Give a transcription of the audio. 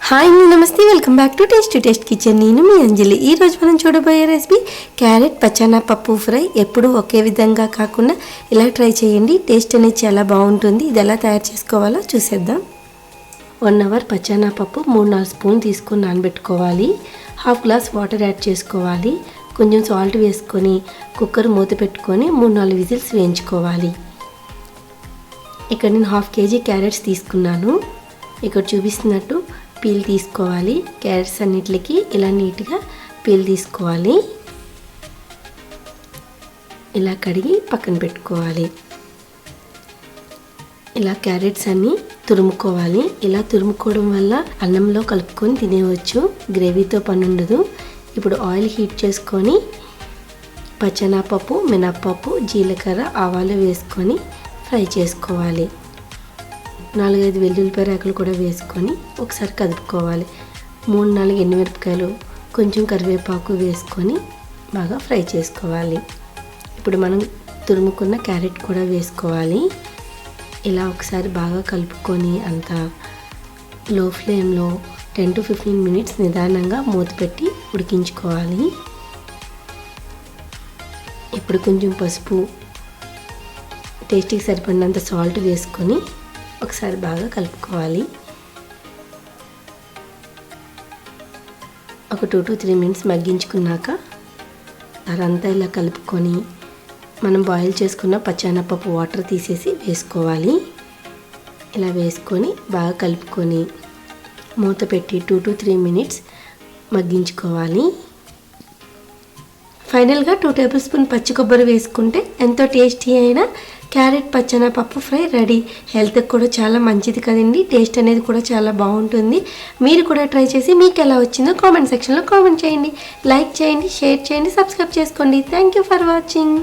Hi నమస్తే, welcome back to taste kitchen. నేను మీ అంజలి. ఈరోజు మనం చూడబోయే రెసిపీ క్యారెట్ పచ్చానా పప్పు ఫ్రై. ఎప్పుడు ఒకే విధంగా కాకుండా ఇలా ట్రై చేయండి, టేస్ట్ అనేది చాలా బాగుంటుంది. ఇది ఎలా తయారు చేసుకోవాలో చూసేద్దాం. 1 అవర్ పచ్చానా పప్పు 3-4 స్పూన్ తీసుకొని నానబెట్టుకోవాలి. హాఫ్ గ్లాస్ వాటర్ యాడ్ చేసుకోవాలి. కొంచెం సాల్ట్ వేసుకొని కుక్కర్ మూత పెట్టుకొని 3-4 విజిల్స్ వేయించుకోవాలి. ఇక్కడ నేను 1/2 kg క్యారెట్స్ తీసుకున్నాను. ఇక్కడ చూపిస్తున్నట్టు పీల్ తీసుకోవాలి. క్యారెట్స్ అన్నిటికి ఇలా నీట్గా పీల్ తీసుకోవాలి. ఇలా కడిగి పక్కన పెట్టుకోవాలి. ఇలా క్యారెట్స్ అన్నీ తురుముకోవాలి. ఇలా తురుముకోవడం వల్ల అన్నంలో కలుపుకొని తినేవచ్చు, గ్రేవీతో పని ఉండదు. ఇప్పుడు ఆయిల్ హీట్ చేసుకొని పచ్చెనగపప్పు, మినప్పప్పు, జీలకర్ర, ఆవాలు వేసుకొని ఫ్రై చేసుకోవాలి. 4-5 వెల్లుల్లిపాయ రేకులు కూడా వేసుకొని ఒకసారి కదుపుకోవాలి. 3-4 ఎండుమిరపకాయలు, కొంచెం కరివేపాకు వేసుకొని బాగా ఫ్రై చేసుకోవాలి. ఇప్పుడు మనం తురుముకున్న క్యారెట్ కూడా వేసుకోవాలి. ఇలా ఒకసారి బాగా కలుపుకొని అంతా లో ఫ్లేమ్లో 10 to 15 మినిట్స్ నిదానంగా మూత పెట్టి ఉడికించుకోవాలి. ఇప్పుడు కొంచెం పసుపు, టేస్ట్కి సరిపడినంత సాల్ట్ వేసుకొని ఒకసారి బాగా కలుపుకోవాలి. ఒక 2 to 3 మినిట్స్ మగ్గించుకున్నాక అదంతా ఇలా కలుపుకొని మనం బాయిల్ చేసుకున్న పచ్చెనగపప్పు వాటర్ తీసేసి వేసుకోవాలి. ఇలా వేసుకొని బాగా కలుపుకొని మూత పెట్టి 2 to 3 మినిట్స్ మగ్గించుకోవాలి. ఫైనల్గా 2 టేబుల్ స్పూన్ పచ్చి కొబ్బరి వేసుకుంటే ఎంతో టేస్టీ అయిన క్యారెట్ పచ్చెనగపప్పు ఫ్రై రెడీ. హెల్త్కి కూడా చాలా మంచిది కదండి. టేస్ట్ అనేది కూడా చాలా బాగుంటుంది. మీరు కూడా ట్రై చేసి మీకు ఎలా వచ్చిందో కామెంట్ సెక్షన్లో కామెంట్ చేయండి. లైక్ చేయండి, షేర్ చేయండి, సబ్స్క్రైబ్ చేసుకోండి. Thank you for watching.